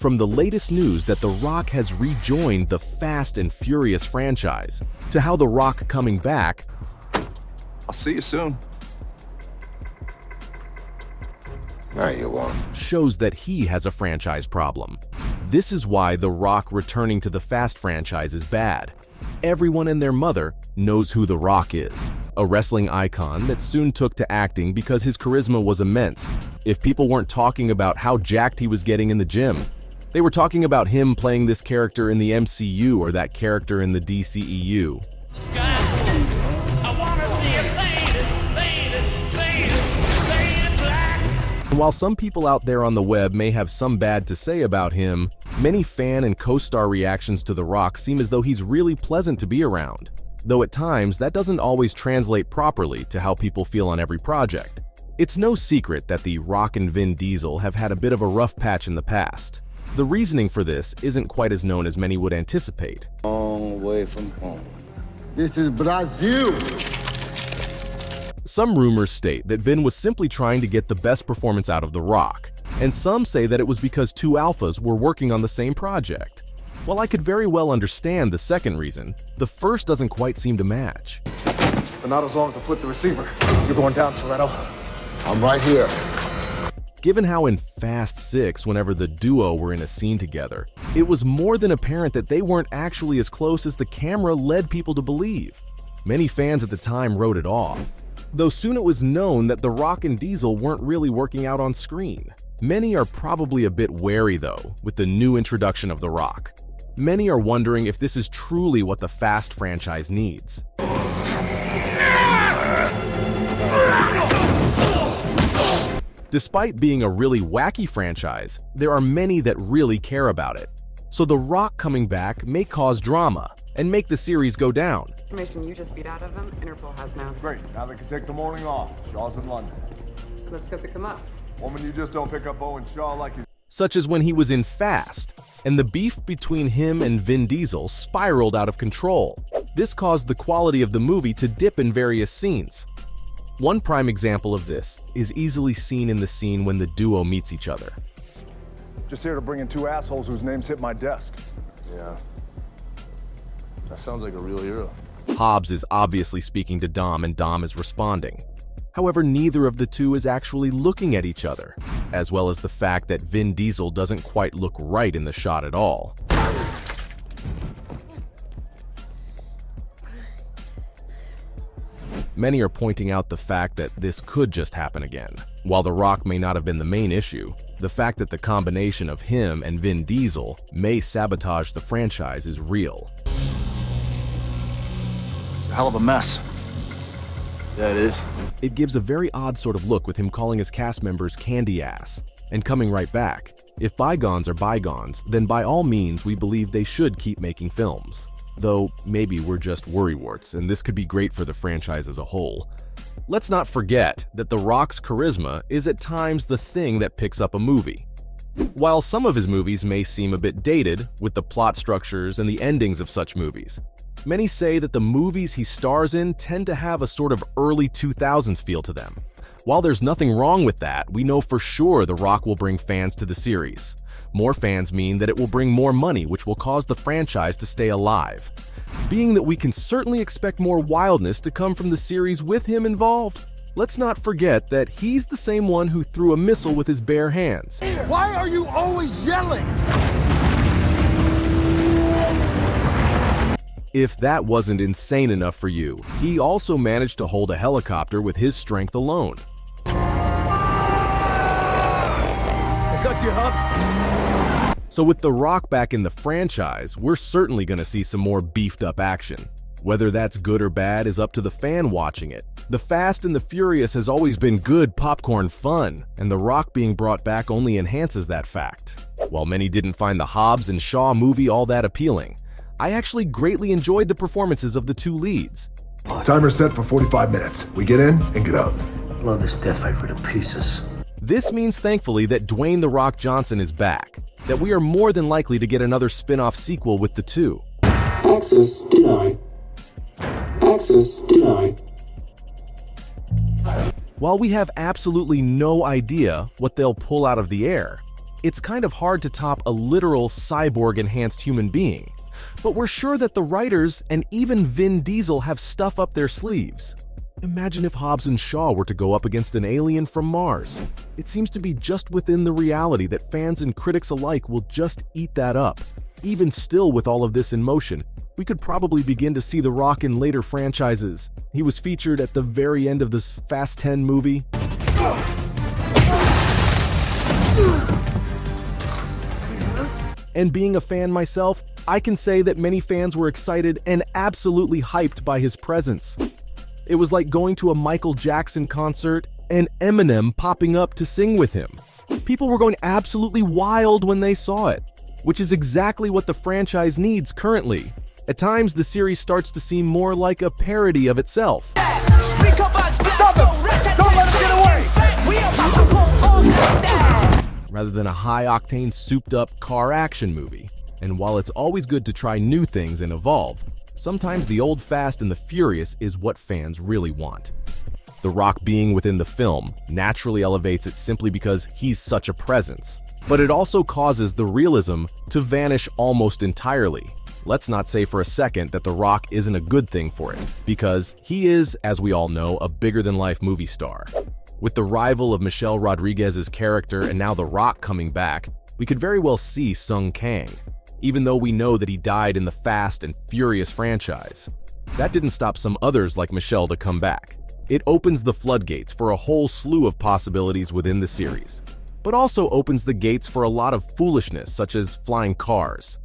From the latest news that The Rock has rejoined the Fast and Furious franchise, to how The Rock coming back, I'll see you soon. Now you won't. shows that he has a franchise problem. This is why The Rock returning to the Fast franchise is bad. Everyone and their mother knows who The Rock is, a wrestling icon that soon took to acting because his charisma was immense. If people weren't talking about how jacked he was getting in the gym, they were talking about him playing this character in the MCU or that character in the DCEU. And while some people out there on the web may have some bad to say about him, many fan and co-star reactions to The Rock seem as though he's really pleasant to be around. Though at times, that doesn't always translate properly to how people feel on every project. It's no secret that The Rock and Vin Diesel have had a bit of a rough patch in the past. The reasoning for this isn't quite as known as many would anticipate. Long way from home. This is Brazil. Some rumors state that Vin was simply trying to get the best performance out of The Rock, and some say that it was because two alphas were working on the same project. While I could very well understand the second reason, the first doesn't quite seem to match. But not as long as I flip the receiver. You're going down, Toretto. I'm right here. Given how in Fast 6, whenever the duo were in a scene together, it was more than apparent that they weren't actually as close as the camera led people to believe. Many fans at the time wrote it off, though soon it was known that The Rock and Diesel weren't really working out on screen. Many are probably a bit wary, though, with the new introduction of The Rock. Many are wondering if this is truly what the Fast franchise needs. Despite being a really wacky franchise, there are many that really care about it. So The Rock coming back may cause drama and make the series go down. Information you just beat out of him, Interpol has now. Great, now they can take the morning off. Shaw's in London. Let's go pick him up. Woman, you just don't pick up Owen Shaw like you... Such as when he was in Fast, and the beef between him and Vin Diesel spiraled out of control. This caused the quality of the movie to dip in various scenes. One prime example of this is easily seen in the scene when the duo meets each other. Just here to bring in two assholes whose names hit my desk. Yeah. That sounds like a real hero. Hobbs is obviously speaking to Dom and Dom is responding. However, neither of the two is actually looking at each other, as well as the fact that Vin Diesel doesn't quite look right in the shot at all. Many are pointing out the fact that this could just happen again. While The Rock may not have been the main issue, the fact that the combination of him and Vin Diesel may sabotage the franchise is real. It's a hell of a mess. Yeah, it is. It gives a very odd sort of look with him calling his cast members candy ass, and coming right back. If bygones are bygones, then by all means we believe they should keep making films. Though maybe we're just worrywarts, and this could be great for the franchise as a whole. Let's not forget that The Rock's charisma is at times the thing that picks up a movie. While some of his movies may seem a bit dated with the plot structures and the endings of such movies, many say that the movies he stars in tend to have a sort of early 2000s feel to them. While there's nothing wrong with that, we know for sure The Rock will bring fans to the series. More fans mean that it will bring more money, which will cause the franchise to stay alive. Being that we can certainly expect more wildness to come from the series with him involved, let's not forget that he's the same one who threw a missile with his bare hands. Why are you always yelling? If that wasn't insane enough for you, he also managed to hold a helicopter with his strength alone. I got you, Hobbs. So with The Rock back in the franchise, we're certainly going to see some more beefed up action. Whether that's good or bad is up to the fan watching it. The Fast and the Furious has always been good popcorn fun, and The Rock being brought back only enhances that fact. While many didn't find the Hobbs and Shaw movie all that appealing, I actually greatly enjoyed the performances of the two leads. Timer set for 45 minutes. We get in and get out. Blow this death fight to pieces. This means thankfully that Dwayne "The Rock" Johnson is back, that we are more than likely to get another spin-off sequel with the two. Access denied. Access denied. While we have absolutely no idea what they'll pull out of the air, It's kind of hard to top a literal cyborg-enhanced human being. But we're sure that the writers and even Vin Diesel have stuff up their sleeves. Imagine if Hobbs and Shaw were to go up against an alien from Mars. It seems to be just within the reality that fans and critics alike will just eat that up. Even still, with all of this in motion, we could probably begin to see The Rock in later franchises. He was featured at the very end of this Fast 10 movie. And being a fan myself, I can say that many fans were excited and absolutely hyped by his presence. It was like going to a Michael Jackson concert and Eminem popping up to sing with him. People were going absolutely wild when they saw it, which is exactly what the franchise needs currently. At times, the series starts to seem more like a parody of itself. Stop it! Don't let him get away! Rather than a high-octane, souped-up car action movie. And while it's always good to try new things and evolve, sometimes the old Fast and the Furious is what fans really want. The Rock being within the film naturally elevates it simply because he's such a presence. But it also causes the realism to vanish almost entirely. Let's not say for a second that The Rock isn't a good thing for it, because he is, as we all know, a bigger-than-life movie star. With the rival of Michelle Rodriguez's character and now The Rock coming back, we could very well see Sung Kang, even though we know that he died in the Fast and Furious franchise. That didn't stop some others like Michelle to come back. It opens the floodgates for a whole slew of possibilities within the series, but also opens the gates for a lot of foolishness such as flying cars.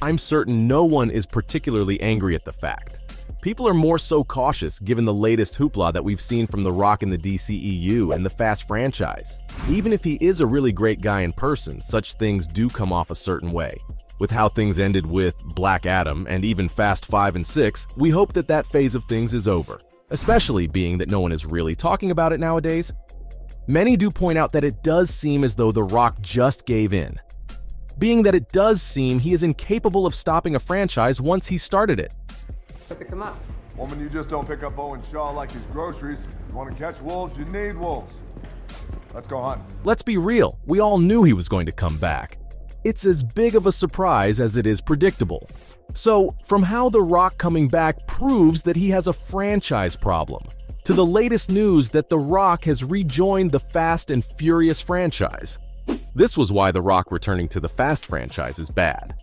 I'm certain no one is particularly angry at the fact. People are more so cautious given the latest hoopla that we've seen from The Rock in the DCEU and the Fast franchise. Even if he is a really great guy in person, such things do come off a certain way. With how things ended with Black Adam and even Fast 5 and 6, we hope that that phase of things is over, especially being that no one is really talking about it nowadays. Many do point out that it does seem as though The Rock just gave in. Being that it does seem he is incapable of stopping a franchise once he started it. Go pick him up. Woman, you just don't pick up Owen Shaw like his groceries. You want to catch wolves, you need wolves. Let's go hunt. Let's be real, we all knew he was going to come back. It's as big of a surprise as it is predictable. So, from how The Rock coming back proves that he has a franchise problem, to the latest news that The Rock has rejoined the Fast and Furious franchise. This was why The Rock returning to the Fast franchise is bad.